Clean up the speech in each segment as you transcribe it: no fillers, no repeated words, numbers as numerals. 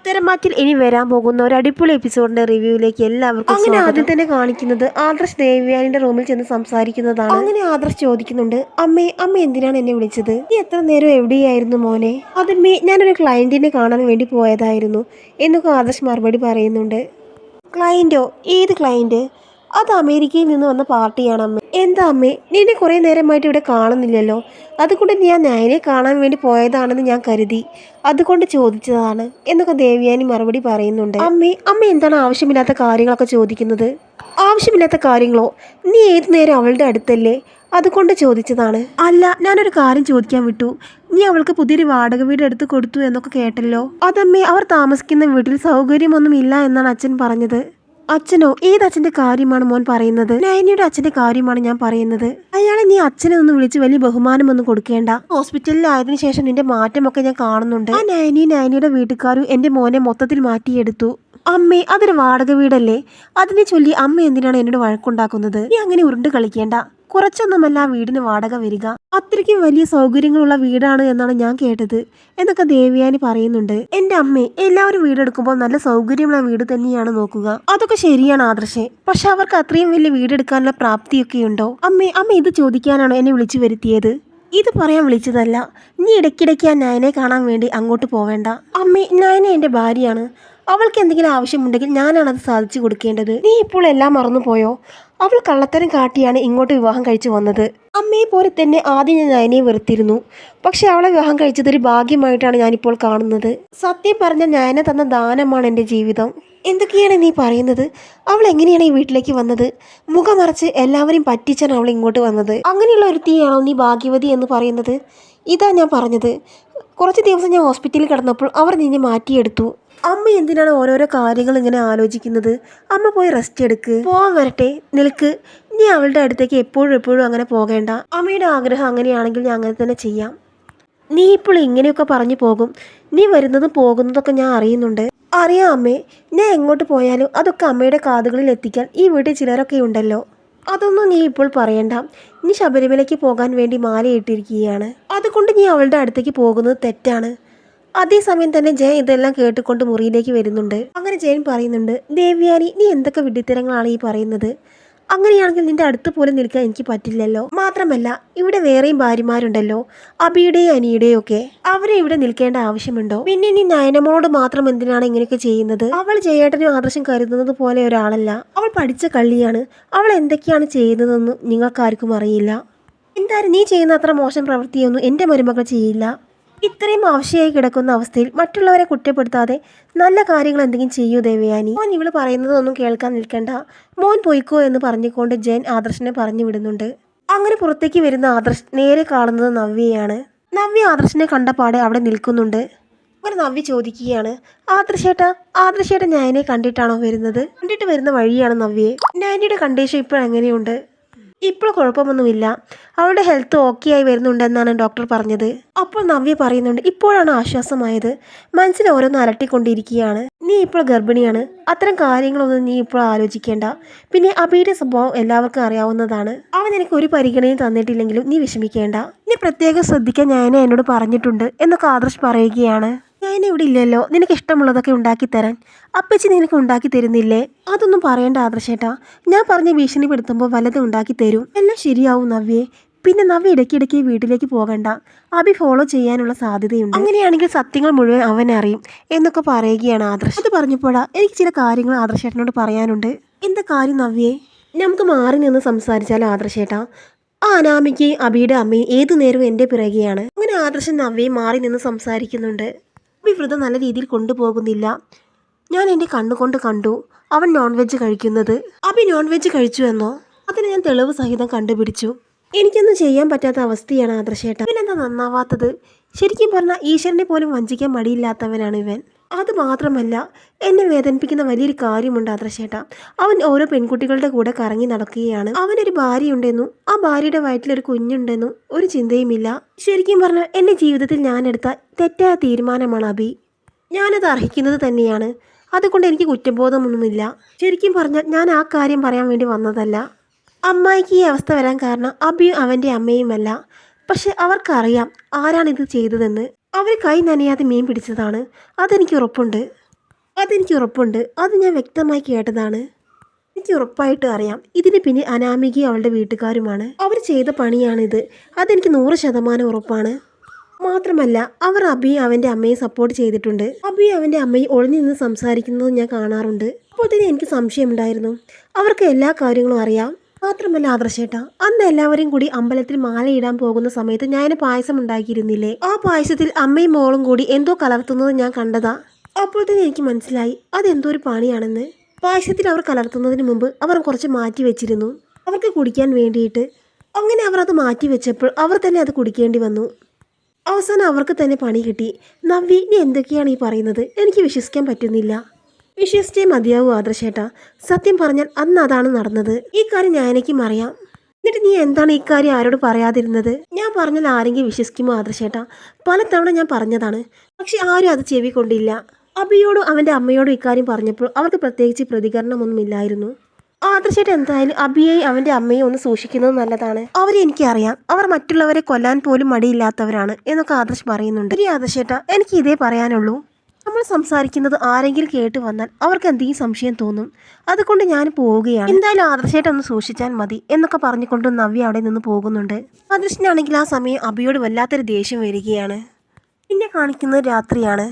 ഉത്തരമാറ്റിൽ ഇനി വരാൻ പോകുന്ന ഒരു അടിപൊളി എപ്പിസോഡിന്റെ റിവ്യൂയിലേക്ക് എല്ലാവർക്കും അങ്ങനെ ആദ്യം തന്നെ കാണിക്കുന്നത് ആദർശ് ദേവ്യാനിയുടെ റൂമിൽ ചെന്ന് സംസാരിക്കുന്നതാണ്. അങ്ങനെ ആദർശ് ചോദിക്കുന്നുണ്ട്, അമ്മ എന്തിനാണ് എന്നെ വിളിച്ചത്? നീ എത്ര നേരം എവിടെയായിരുന്നു മോനെ? അതമ്മേ, ഞാനൊരു ക്ലയന്റിനെ കാണാൻ വേണ്ടി പോയതായിരുന്നു എന്നൊക്കെ ആദർശ് മറുപടി പറയുന്നുണ്ട്. ക്ലയന്റോ? ഏത് ക്ലയന്റ്? അത് അമേരിക്കയിൽ നിന്ന് വന്ന പാർട്ടിയാണ് അമ്മ. എന്താ അമ്മേ, നിന്നെ കുറേ നേരമായിട്ട് ഇവിടെ കാണുന്നില്ലല്ലോ. അതുകൊണ്ട് ഞാൻ നയനെ കാണാൻ വേണ്ടി പോയതാണെന്ന് ഞാൻ കരുതി, അതുകൊണ്ട് ചോദിച്ചതാണ് എന്നൊക്കെ ദേവ്യാനി മറുപടി പറയുന്നുണ്ട്. അമ്മ എന്താണ് ആവശ്യമില്ലാത്ത കാര്യങ്ങളൊക്കെ ചോദിക്കുന്നത്? ആവശ്യമില്ലാത്ത കാര്യങ്ങളോ? നീ ഏതു നേരം അവളുടെ അടുത്തല്ലേ, അതുകൊണ്ട് ചോദിച്ചതാണ്. അല്ല, ഞാനൊരു കാര്യം ചോദിക്കാൻ വിട്ടു. നീ അവൾക്ക് പുതിയൊരു വാടക വീട് എടുത്ത് കൊടുത്തു എന്നൊക്കെ കേട്ടല്ലോ. അതമ്മേ, അവർ താമസിക്കുന്ന വീട്ടിൽ സൗകര്യമൊന്നും ഇല്ല എന്നാണ് അച്ഛൻ പറഞ്ഞത്. അച്ഛനോ? ഏതച്ഛൻ്റെ കാര്യമാണ് മോൻ പറയുന്നത്? നയനിയുടെ അച്ഛൻ്റെ കാര്യമാണ് ഞാൻ പറയുന്നത്. അയാളെ നീ അച്ഛനെ ഒന്ന് വിളിച്ച് വലിയ ബഹുമാനമൊന്നും കൊടുക്കേണ്ട. ഹോസ്പിറ്റലിലായതിനു ശേഷം നിന്റെ മാറ്റമൊക്കെ ഞാൻ കാണുന്നുണ്ട്. ആ നയനിയുടെ വീട്ടുകാരും എന്റെ മോനെ മൊത്തത്തിൽ മാറ്റിയെടുത്തു. അമ്മേ, അതൊരു വാടക വീടല്ലേ? അതിനെ ചൊല്ലി അമ്മ എന്തിനാണ് എന്നോട് വഴക്കുണ്ടാക്കുന്നത്? നീ അങ്ങനെ ഉരുണ്ട് കളിക്കേണ്ട. കുറച്ചൊന്നുമല്ല വീടിന് വാടക വരിക. അത്രയ്ക്കും വലിയ സൗകര്യങ്ങളുള്ള വീടാണ് എന്നാണ് ഞാൻ കേട്ടത് എന്നൊക്കെ ദേവ്യാനി പറയുന്നുണ്ട്. എന്റെ അമ്മേ, എല്ലാവരും വീടെടുക്കുമ്പോൾ നല്ല സൗകര്യമുള്ള വീട് തന്നെയാണ് നോക്കുക. അതൊക്കെ ശരിയാണ് ആദർശേ, പക്ഷെ അവർക്ക് അത്രയും വലിയ വീടെടുക്കാനുള്ള പ്രാപ്തിയൊക്കെ ഉണ്ടോ? അമ്മ ഇത് ചോദിക്കാനാണോ എന്നെ വിളിച്ചു വരുത്തിയത്? ഇത് പറയാൻ വിളിച്ചതല്ല. നീ ഇടയ്ക്കിടയ്ക്ക് ആ നയനെ കാണാൻ വേണ്ടി അങ്ങോട്ട് പോവേണ്ട. അമ്മേ, നയന എന്റെ ഭാര്യയാണ്. അവൾക്ക് എന്തെങ്കിലും ആവശ്യമുണ്ടെങ്കിൽ ഞാനാണത് സാധിച്ചു കൊടുക്കേണ്ടത്. നീ ഇപ്പോൾ എല്ലാം മറന്നുപോയോ? അവൾ കള്ളത്തരം കാട്ടിയാണ് ഇങ്ങോട്ട് വിവാഹം കഴിച്ചു വന്നത്. അമ്മയെ പോലെ തന്നെ ആദ്യം ഞാൻ നയനെ വെറുത്തിരുന്നു. പക്ഷെ അവളെ വിവാഹം കഴിച്ചതൊരു ഭാഗ്യമായിട്ടാണ് ഞാനിപ്പോൾ കാണുന്നത്. സത്യം പറഞ്ഞ നയന തന്ന ദാനമാണ് എൻ്റെ ജീവിതം. എന്തൊക്കെയാണ് നീ പറയുന്നത്? അവൾ എങ്ങനെയാണ് ഈ വീട്ടിലേക്ക് വന്നത്? മുഖമറച്ച് എല്ലാവരെയും പറ്റിച്ചാണ് അവൾ ഇങ്ങോട്ട് വന്നത്. അങ്ങനെയുള്ള ഒരുത്തിയാണോ നീ ഭാഗ്യവതി എന്ന് പറയുന്നത്? ഇതാ ഞാൻ പറഞ്ഞത്. കുറച്ച് ദിവസം ഞാൻ ഹോസ്പിറ്റലിൽ കിടന്നപ്പോൾ അവർ നിന്നെ മാറ്റിയെടുത്തു. അമ്മ എന്തിനാണ് ഓരോരോ കാര്യങ്ങൾ ഇങ്ങനെ ആലോചിക്കുന്നത്? അമ്മ പോയി റെസ്റ്റ് എടുക്ക്. പോവാൻ വരട്ടെ, നിൽക്ക്. നീ അവളുടെ അടുത്തേക്ക് എപ്പോഴും അങ്ങനെ പോകേണ്ട. അമ്മയുടെ ആഗ്രഹം അങ്ങനെയാണെങ്കിൽ ഞാൻ അങ്ങനെ തന്നെ ചെയ്യാം. നീ ഇപ്പോൾ ഇങ്ങനെയൊക്കെ പറഞ്ഞു പോകും. നീ വരുന്നതും പോകുന്നതൊക്കെ ഞാൻ അറിയുന്നുണ്ട്. അറിയാം അമ്മേ, ഞാൻ എങ്ങോട്ട് പോയാലും അതൊക്കെ അമ്മയുടെ കാതുകളിൽ എത്തിക്കാൻ ഈ വീട്ടിൽ ചിലരൊക്കെ ഉണ്ടല്ലോ. അതൊന്നും നീ ഇപ്പോൾ പറയണ്ട. നീ ശബരിമലയ്ക്ക് പോകാൻ വേണ്ടി മാലയിട്ടിരിക്കുകയാണ്. അതുകൊണ്ട് നീ അവളുടെ അടുത്തേക്ക് പോകുന്നത് തെറ്റാണ്. അതേസമയം തന്നെ ജയൻ ഇതെല്ലാം കേട്ടുകൊണ്ട് മുറിയിലേക്ക് വരുന്നുണ്ട്. അങ്ങനെ ജയൻ പറയുന്നുണ്ട്, ദേവ്യാനി, നീ എന്തൊക്കെ വിഡ്ഢിത്തരങ്ങളാണ് ഈ പറയുന്നത്? അങ്ങനെയാണെങ്കിൽ നിന്റെ അടുത്ത് പോലും നിൽക്കാൻ എനിക്ക് പറ്റില്ലല്ലോ. മാത്രമല്ല ഇവിടെ വേറെയും ഭാര്യമാരുണ്ടല്ലോ, അബിയുടെയും അനിയുടെയും ഒക്കെ. അവരെ ഇവിടെ നിൽക്കേണ്ട ആവശ്യമുണ്ടോ? പിന്നെ നീ നയനമോളോട് മാത്രം എന്തിനാണ് ഇങ്ങനെയൊക്കെ ചെയ്യുന്നത്? അവൾ ജയേട്ടനും ആദർശം കരുതുന്നത് പോലെ ഒരാളല്ല. അവൾ പഠിച്ച കള്ളിയാണ്. അവൾ എന്തൊക്കെയാണ് ചെയ്യുന്നതെന്ന് നിങ്ങൾക്കാർക്കും അറിയില്ല. എന്തായാലും നീ ചെയ്യുന്ന അത്ര മോശം പ്രവൃത്തിയൊന്നും എൻ്റെ മരുമകൾ ചെയ്യില്ല. ഇത്രയും ആവശ്യമായി കിടക്കുന്ന അവസ്ഥയിൽ മറ്റുള്ളവരെ കുറ്റപ്പെടുത്താതെ നല്ല കാര്യങ്ങൾ എന്തെങ്കിലും ചെയ്യൂ ദേവയാനി. മോൻ ഇവള് പറയുന്നതൊന്നും കേൾക്കാൻ നിൽക്കണ്ട. മോൻ പോയിക്കോ എന്ന് പറഞ്ഞുകൊണ്ട് ജയൻ ആദർശിനെ പറഞ്ഞു വിടുന്നുണ്ട്. അങ്ങനെ പുറത്തേക്ക് വരുന്ന ആദർശ് നേരെ കാണുന്നത് നവ്യയാണ്. നവ്യ ആദർശിനെ കണ്ടപാടെ അവിടെ നിൽക്കുന്നുണ്ട്. അങ്ങനെ നവ്യ ചോദിക്കുകയാണ്, ആദർശേട്ട നയനെ കണ്ടിട്ടാണോ വരുന്നത്? കണ്ടിട്ട് വരുന്ന വഴിയാണ് നവ്യയെ. നയനയുടെ കണ്ടീഷൻ ഇപ്പോൾ എങ്ങനെയുണ്ട്? ഇപ്പോൾ കുഴപ്പമൊന്നുമില്ല. അവളുടെ ഹെൽത്ത് ഓക്കെ ആയി വരുന്നുണ്ടെന്നാണ് ഡോക്ടർ പറഞ്ഞത്. അപ്പോൾ നവ്യ പറയുന്നുണ്ട്, ഇപ്പോഴാണ് ആശ്വാസമായത്. മനസ്സിൽ ഓരോന്ന് അലട്ടിക്കൊണ്ടിരിക്കുകയാണ്. നീ ഇപ്പോൾ ഗർഭിണിയാണ്. അത്തരം കാര്യങ്ങളൊന്നും നീ ഇപ്പോൾ ആലോചിക്കേണ്ട. പിന്നെ അബിയുടെ സ്വഭാവം എല്ലാവർക്കും അറിയാവുന്നതാണ്. അവൻ എനിക്ക് ഒരു പരിഗണനയും തന്നിട്ടില്ലെങ്കിലും നീ വിഷമിക്കേണ്ട. നീ പ്രത്യേകം ശ്രദ്ധിക്കാൻ ഞാൻ എന്നോട് പറഞ്ഞിട്ടുണ്ട് എന്നൊക്കെ ആദർശ് പറയുകയാണ്. ഞാൻ ഇവിടെ ഇല്ലല്ലോ, നിനക്ക് ഇഷ്ടമുള്ളതൊക്കെ ഉണ്ടാക്കി തരാൻ. അപ്പച്ചി നിനക്ക് ഉണ്ടാക്കി തരുന്നില്ലേ? അതൊന്നും പറയേണ്ട ആദർശേട്ടാ. ഞാൻ പറഞ്ഞ ഭീഷണിപ്പെടുത്തുമ്പോൾ വല്ലതും ഉണ്ടാക്കി തരും. എല്ലാം ശരിയാവും നവ്യേ. പിന്നെ നവ്യ ഇടയ്ക്കിടയ്ക്ക് വീട്ടിലേക്ക് പോകണ്ട. അബി ഫോളോ ചെയ്യാനുള്ള സാധ്യതയുണ്ട്. അങ്ങനെയാണെങ്കിൽ സത്യങ്ങൾ മുഴുവൻ അവനറിയും എന്നൊക്കെ പറയുകയാണ് ആദർശ്. അത് പറഞ്ഞപ്പോഴാ എനിക്ക് ചില കാര്യങ്ങൾ ആദർശേട്ടനോട് പറയാനുണ്ട്. എന്താ കാര്യം നവ്യേ? നമുക്ക് മാറി നിന്ന് സംസാരിച്ചാലോ ആദർശേട്ടാ? ആ അനാമികയും അബിയുടെ അമ്മയും ഏതു നേരവും എൻ്റെ പിറകെയാണ്. അങ്ങനെ ആദർശൻ നവ്യയും മാറി നിന്ന് സംസാരിക്കുന്നുണ്ട്. അബി വ്രതം നല്ല രീതിയിൽ കൊണ്ടുപോകുന്നില്ല. ഞാൻ എൻ്റെ കണ്ണുകൊണ്ട് കണ്ടു അവൻ നോൺ വെജ് കഴിക്കുന്നത്. അബി നോൺ വെജ് കഴിച്ചു എന്നോ? അതിന് ഞാൻ തെളിവ് സഹിതം കണ്ടുപിടിച്ചു. എനിക്കൊന്നും ചെയ്യാൻ പറ്റാത്ത അവസ്ഥയാണ് ആദർശേട്ടൻ. ഇവനെന്താ നന്നാവാത്തത്? ശരിക്കും പറഞ്ഞാൽ ഈശ്വരനെ പോലും വഞ്ചിക്കാൻ മടിയില്ലാത്തവനാണ് ഇവൻ. അത് മാത്രമല്ല, എന്നെ വേദനിപ്പിക്കുന്ന വലിയൊരു കാര്യമുണ്ട് ആദർശേട്ട. അവൻ ഓരോ പെൺകുട്ടികളുടെ കൂടെ കറങ്ങി നടക്കുകയാണ്. അവനൊരു ഭാര്യയുണ്ടെന്നും ആ ഭാര്യയുടെ വയറ്റിലൊരു കുഞ്ഞുണ്ടെന്നും ഒരു ചിന്തയുമില്ല. ശരിക്കും പറഞ്ഞാൽ എൻ്റെ ജീവിതത്തിൽ ഞാനെടുത്ത തെറ്റായ തീരുമാനമാണ് അബി. ഞാനത് അർഹിക്കുന്നത് തന്നെയാണ്. അതുകൊണ്ട് എനിക്ക് കുറ്റബോധമൊന്നുമില്ല. ശരിക്കും പറഞ്ഞാൽ ഞാൻ ആ കാര്യം പറയാൻ വേണ്ടി വന്നതല്ല. അമ്മായിക്ക് ഈ അവസ്ഥ വരാൻ കാരണം അബിയും അവൻ്റെ അമ്മയുമല്ല. പക്ഷെ അവർക്കറിയാം ആരാണിത് ചെയ്തതെന്ന്. അവർ കൈ നനയാതെ മീൻ പിടിച്ചതാണ്. അതെനിക്ക് ഉറപ്പുണ്ട്. അതെനിക്ക് ഉറപ്പുണ്ട്. അത് ഞാൻ വ്യക്തമായി കേട്ടതാണ്. എനിക്ക് ഉറപ്പായിട്ട് അറിയാം ഇതിന് പിന്നിൽ അനാമികയും അവളുടെ വീട്ടുകാരുമാണ്. അവർ ചെയ്ത പണിയാണിത്. അതെനിക്ക് 100% ഉറപ്പാണ്. മാത്രമല്ല അവർ അബിയും അവൻ്റെ അമ്മയെ സപ്പോർട്ട് ചെയ്തിട്ടുണ്ട്. അബിയും അവൻ്റെ അമ്മയും ഒളിഞ്ഞു നിന്ന് സംസാരിക്കുന്നത് ഞാൻ കാണാറുണ്ട്. അപ്പോൾ തന്നെ എനിക്ക് സംശയമുണ്ടായിരുന്നു അവർക്ക് എല്ലാ കാര്യങ്ങളും അറിയാം. മാത്രമല്ല ആദർശേട്ടാ, അന്ന് എല്ലാവരും കൂടി അമ്പലത്തിൽ മാലയിടാൻ പോകുന്ന സമയത്ത് ഞാൻ പായസം ഉണ്ടാക്കിയിരുന്നില്ലേ? ആ പായസത്തിൽ അമ്മയും മോളും കൂടി എന്തോ കലർത്തുന്നത് ഞാൻ കണ്ടതാ. അപ്പോൾ തന്നെ എനിക്ക് മനസ്സിലായി അതെന്തോ ഒരു പണിയാണെന്ന്. പായസത്തിൽ അവർ കലർത്തുന്നതിന് മുമ്പ് അവർ കുറച്ച് മാറ്റി വെച്ചിരുന്നു അവർക്ക് കുടിക്കാൻ വേണ്ടിയിട്ട്. അങ്ങനെ അവർ അത് മാറ്റി വെച്ചപ്പോൾ അവർ തന്നെ അത് കുടിക്കേണ്ടി വന്നു. അവസാനം അവർക്ക് തന്നെ പണി കിട്ടി. നവ്യ, നീ എന്തൊക്കെയാണ് ഈ പറയുന്നത്? എനിക്ക് വിശ്വസിക്കാൻ പറ്റുന്നില്ല. വിശ്വസിച്ചേ മതിയാവൂ ആദർശേട്ടാ. സത്യം പറഞ്ഞാൽ അന്ന് അതാണ് നടന്നത്. ഈ കാര്യം ഞാനേക്കും അറിയാം. എന്നിട്ട് നീ എന്താണ് ഈ കാര്യം ആരോട് പറയാതിരുന്നത്? ഞാൻ പറഞ്ഞാൽ ആരെങ്കിലും വിശ്വസിക്കുമോ ആദർശേട്ടാ? പലതവണ ഞാൻ പറഞ്ഞതാണ്, പക്ഷെ ആരും അത് ചെവി കൊണ്ടില്ല. അബിയോടും അവൻ്റെ അമ്മയോടും ഇക്കാര്യം പറഞ്ഞപ്പോൾ അവർക്ക് പ്രത്യേകിച്ച് പ്രതികരണമൊന്നുമില്ലായിരുന്നു. ആദർശേട്ടൻ എന്തായാലും അബിയെയും അവൻ്റെ അമ്മയും ഒന്ന് സൂക്ഷിക്കുന്നത് നല്ലതാണ്. അവരെ എനിക്കറിയാം, അവർ മറ്റുള്ളവരെ കൊല്ലാൻ പോലും മടിയില്ലാത്തവരാണ് എന്നൊക്കെ ആദർശ് പറയുന്നുണ്ട്. ഈ ആദർശേട്ടാ, എനിക്ക് ഇതേ പറയാനുള്ളൂ. നമ്മൾ സംസാരിക്കുന്നത് ആരെങ്കിലും കേട്ട് വന്നാൽ അവർക്ക് എന്തെങ്കിലും സംശയം തോന്നും. അതുകൊണ്ട് ഞാൻ പോവുകയാണ്. എന്തായാലും ആദർശേട്ടൻ ഒന്ന് സൂക്ഷിച്ചാൽ മതി എന്നൊക്കെ പറഞ്ഞുകൊണ്ട് നവ്യ അവിടെ നിന്ന് പോകുന്നുണ്ട്. ആദർശിനാണെങ്കിൽ ആ സമയം അബിയോട് വല്ലാത്തൊരു ദേഷ്യം വരികയാണ്. പിന്നെ കാണിക്കുന്നത് രാത്രിയാണ്.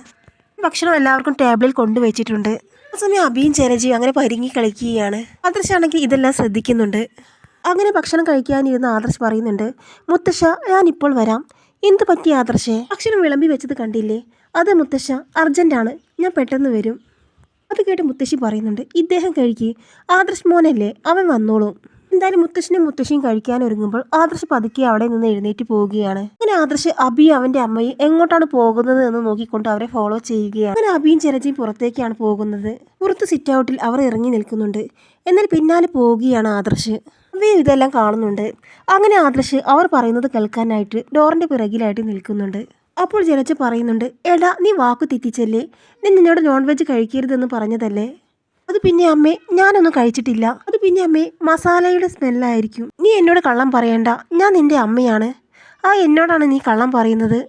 ഭക്ഷണം എല്ലാവർക്കും ടേബിളിൽ കൊണ്ടുവച്ചിട്ടുണ്ട്. ആ സമയം അബിയും ജലജയും അങ്ങനെ പരിങ്ങി കളിക്കുകയാണ്. ആദർശാണെങ്കിൽ ഇതെല്ലാം ശ്രദ്ധിക്കുന്നുണ്ട്. അങ്ങനെ ഭക്ഷണം കഴിക്കാനിരുന്ന ആദർശ് പറയുന്നുണ്ട്, മുത്തശ്ശ ഞാനിപ്പോൾ വരാം. എന്ത് പറ്റി ആദർശേ? ഭക്ഷണം വിളമ്പി വെച്ചത് കണ്ടില്ലേ? അത് മുത്തശ്ശ, അർജൻറ്റാണ്, ഞാൻ പെട്ടെന്ന് വരും. അത് കേട്ട് മുത്തശ്ശി പറയുന്നുണ്ട്, ഇദ്ദേഹം കഴിക്ക്, ആദർശ് മോനല്ലേ, അവൻ വന്നോളും. എന്തായാലും മുത്തശ്ശനും മുത്തശ്ശിയും കഴിക്കാൻ ഒരുങ്ങുമ്പോൾ ആദർശ് പതുക്കെ അവിടെ നിന്ന് എഴുന്നേറ്റ് പോവുകയാണ്. അങ്ങനെ ആദർശ് അബിയും അവൻ്റെ അമ്മയും എങ്ങോട്ടാണ് പോകുന്നത് എന്ന് നോക്കിക്കൊണ്ട് അവരെ ഫോളോ ചെയ്യുകയാണ്. അങ്ങനെ അബിയും ജലജയും പുറത്തേക്കാണ് പോകുന്നത്. പുറത്ത് സിറ്റ് ഔട്ടിൽ അവർ ഇറങ്ങി നിൽക്കുന്നുണ്ട്. എന്നാൽ പിന്നാലെ പോവുകയാണ് ആദർശ്. അവയും ഇതെല്ലാം കാണുന്നുണ്ട്. അങ്ങനെ ആദർശ് അവർ പറയുന്നത് കേൾക്കാനായിട്ട് ഡോറിൻ്റെ പിറകിലായിട്ട് നിൽക്കുന്നുണ്ട്. അപ്പോൾ ജലജ പറയുന്നുണ്ട്, എടാ നീ വാക്കു തെറ്റിച്ചല്ലേ? ഞാൻ നിന്നോട് നോൺ വെജ് കഴിക്കരുതെന്ന് പറഞ്ഞതല്ലേ? അത് പിന്നെ അമ്മേ, ഞാനൊന്നും കഴിച്ചിട്ടില്ല. അത് പിന്നെ അമ്മേ, മസാലയുടെ സ്മെല്ലായിരിക്കും. നീ എന്നോട് കള്ളം പറയണ്ട, ഞാൻ നിന്റെ അമ്മയാണ്. എന്നോടാണ് നീ കള്ളം പറയുന്നത്.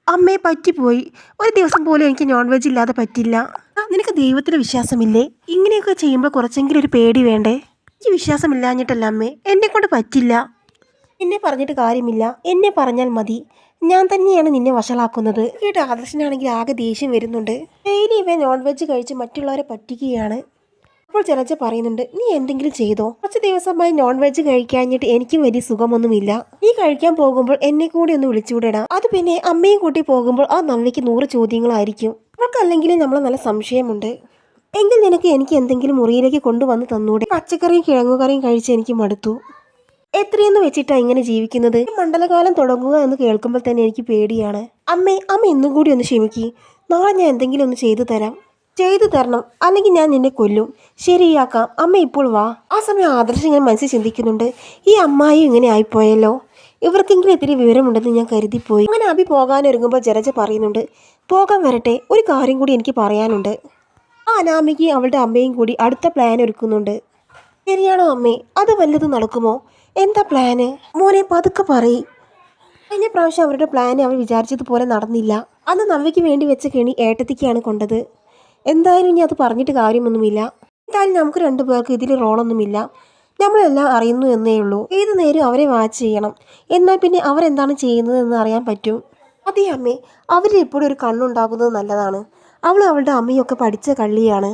അമ്മയെ പറ്റിപ്പോയി. ഒരു ദിവസം പോലും എനിക്ക് നോൺ വെജ് ഇല്ലാതെ പറ്റില്ല. നിനക്ക് ദൈവത്തിൽ വിശ്വാസമില്ലേ? ഇങ്ങനെയൊക്കെ ചെയ്യുമ്പോൾ കുറച്ചെങ്കിലും ഒരു പേടി വേണ്ടേ? എനിക്ക് വിശ്വാസമില്ലാഞ്ഞിട്ടല്ല അമ്മേ, എന്നെ കൊണ്ട് പറ്റില്ല. എന്നെ പറഞ്ഞിട്ട് കാര്യമില്ല, എന്നെ പറഞ്ഞാൽ മതി. ഞാൻ തന്നെയാണ് നിന്നെ വഷളാക്കുന്നത്. കേട്ട് ആദർശനാണെങ്കിൽ ആകെ ദേഷ്യം വരുന്നുണ്ട്. ഡെയിലി ഇവൻ നോൺ വെജ് കഴിച്ച് മറ്റുള്ളവരെ പറ്റിക്കുകയാണ്. അപ്പോൾ ജലജ പറയുന്നുണ്ട്, നീ എന്തെങ്കിലും ചെയ്തോ? കുറച്ച് ദിവസമായി നോൺ വെജ് കഴിക്കാഞ്ഞിട്ട് എനിക്കും വലിയ സുഖമൊന്നുമില്ല. നീ കഴിക്കാൻ പോകുമ്പോൾ എന്നെ കൂടി ഒന്ന് വിളിച്ചുവിടടാ. അത് പിന്നെ അമ്മയും കൂട്ടി പോകുമ്പോൾ ആ നവ്യയ്ക്ക് 100 ചോദ്യങ്ങളായിരിക്കും. അവൾക്കല്ലെങ്കിലും നമ്മളെ നല്ല സംശയമുണ്ട്. എങ്കിൽ നിനക്ക് എനിക്ക് എന്തെങ്കിലും മുറിയിലേക്ക് കൊണ്ടുവന്ന് തന്നൂടെ? പച്ചക്കറിയും കിഴങ്ങുകറിയും കഴിച്ച് എനിക്ക് മടുത്തു. എത്രയെന്ന് വെച്ചിട്ടാ ഇങ്ങനെ ജീവിക്കുന്നത്? മണ്ഡലകാലം തുടങ്ങുക എന്ന് കേൾക്കുമ്പോൾ തന്നെ എനിക്ക് പേടിയാണ്. അമ്മ ഇന്നും കൂടി ഒന്ന് ക്ഷമിക്കി. നാളെ ഞാൻ എന്തെങ്കിലും ഒന്ന് ചെയ്തു തരണം, അല്ലെങ്കിൽ ഞാൻ നിന്നെ കൊല്ലും. ശരിയാക്കാം, അമ്മ ഇപ്പോൾ വാ. ആ സമയം ആദർശം ഇങ്ങനെ മനസ്സിൽ ചിന്തിക്കുന്നുണ്ട്, ഈ അമ്മായി ഇങ്ങനെ ആയിപ്പോയല്ലോ, ഇവർക്കെങ്കിലും ഇത്തിരി വിവരമുണ്ടെന്ന് ഞാൻ കരുതിപ്പോയി. അങ്ങനെ അബി പോകാനൊരുങ്ങുമ്പോൾ ജലജ പറയുന്നുണ്ട്, പോകാൻ വരട്ടെ, ഒരു കാര്യം കൂടി എനിക്ക് പറയാനുണ്ട്. ആ അനാമികയും അവളുടെ അമ്മയും കൂടി അടുത്ത പ്ലാൻ ഒരുക്കുന്നുണ്ട്. ശരിയാണോ അമ്മേ? അത് വല്ലതും നടക്കുമോ? എന്താ പ്ലാന്? മോനെ പതുക്കെ പറയും. കഴിഞ്ഞ പ്രാവശ്യം അവരുടെ പ്ലാന് അവർ വിചാരിച്ചതുപോലെ നടന്നില്ല. അന്ന് നവ്യയ്ക്ക് വേണ്ടി വെച്ച കെണി ഏട്ടത്തിക്കാണ് കൊണ്ടത്. എന്തായാലും ഇനി അത് പറഞ്ഞിട്ട് കാര്യമൊന്നുമില്ല. എന്തായാലും നമുക്ക് 2 പേർക്ക് ഇതിൽ റോളൊന്നുമില്ല. നമ്മളെല്ലാം അറിയുന്നു എന്നേ ഉള്ളൂ. ഏത് നേരം അവരെ വാച്ച് ചെയ്യണം. എന്നാൽ പിന്നെ അവരെന്താണ് ചെയ്യുന്നതെന്ന് അറിയാൻ പറ്റും. അതെ അമ്മേ, അവരിൽ എപ്പോഴും ഒരു കണ്ണുണ്ടാകുന്നത് നല്ലതാണ്. അവളുടെ അമ്മയൊക്കെ പഠിച്ച കള്ളിയാണ്.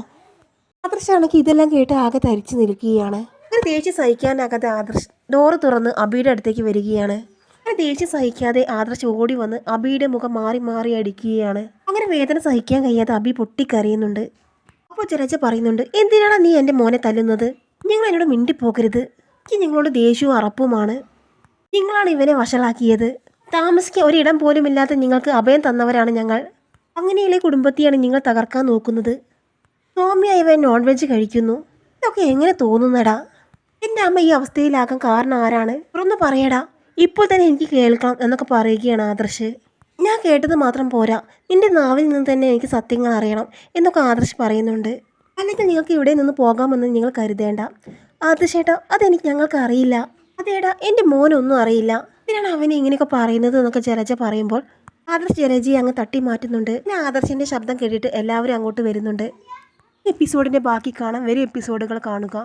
ആദർശാണെങ്കിൽ ഇതെല്ലാം കേട്ട് ആകെ തരിച്ചു നിൽക്കുകയാണ്. അങ്ങനെ ദേഷ്യം സഹിക്കാനാകാതെ ആദർശ് ഡോറ് തുറന്ന് അബിയുടെ അടുത്തേക്ക് വരികയാണ്. അങ്ങനെ ദേഷ്യം സഹിക്കാതെ ആദർശ് ഓടി വന്ന് അബിയുടെ മുഖം മാറി മാറി അടിക്കുകയാണ്. അങ്ങനെ വേദന സഹിക്കാൻ കഴിയാതെ അബി പൊട്ടിക്കരയുന്നുണ്ട്. അപ്പോൾ ജലജ പറയുന്നുണ്ട്, എന്തിനാണ് നീ എൻ്റെ മോനെ തല്ലുന്നത്? നിങ്ങൾ എന്നോട് മിണ്ടിപ്പോകരുത്. എനിക്ക് നിങ്ങളോട് ദേഷ്യവും അറപ്പുമാണ്. നിങ്ങളാണ് ഇവനെ വഷളാക്കിയത്. താമസിക്കാൻ ഒരിടം പോലും ഇല്ലാതെ നിങ്ങൾക്ക് അഭയം തന്നവരാണ് ഞങ്ങൾ. അങ്ങനെയുള്ള കുടുംബത്തെയാണ് നിങ്ങൾ തകർക്കാൻ നോക്കുന്നത്. സൗമ്യ ഇവൻ നോൺ വെജ് കഴിക്കുന്നു. ഇതൊക്കെ എങ്ങനെ തോന്നുന്നടാ? എൻ്റെ അമ്മ ഈ അവസ്ഥയിലാകാൻ കാരണം ആരാണ്? തുറന്ന് പറയടാ, ഇപ്പോൾ തന്നെ എനിക്ക് കേൾക്കണം എന്നൊക്കെ പറയുകയാണ് ആദർശ്. ഞാൻ കേട്ടത് മാത്രം പോരാ, നിന്റെ നാവിൽ നിന്ന് തന്നെ എനിക്ക് സത്യങ്ങൾ അറിയണം എന്നൊക്കെ ആദർശ് പറയുന്നുണ്ട്. അല്ലെങ്കിൽ നിങ്ങൾക്ക് ഇവിടെ നിന്ന് പോകാമെന്ന് നിങ്ങൾ കരുതേണ്ട. ആദർശേട്ടാ, അതെനിക്ക് ഞങ്ങൾക്ക് അറിയില്ല. അതേടാ, എൻ്റെ മോനൊന്നും അറിയില്ല. ഇതിനാണ് അവനെ ഇങ്ങനെയൊക്കെ പറയുന്നത് എന്നൊക്കെ ജലജ പറയുമ്പോൾ ആദർശ് ജലജയെ അങ്ങ് തട്ടി മാറ്റുന്നുണ്ട്. പിന്നെ ആദർശിൻ്റെ ശബ്ദം കേട്ടിട്ട് എല്ലാവരും അങ്ങോട്ട് വരുന്നുണ്ട്. എപ്പിസോഡിന്റെ ബാക്കി കാണാൻ വരും എപ്പിസോഡുകൾ കാണുക.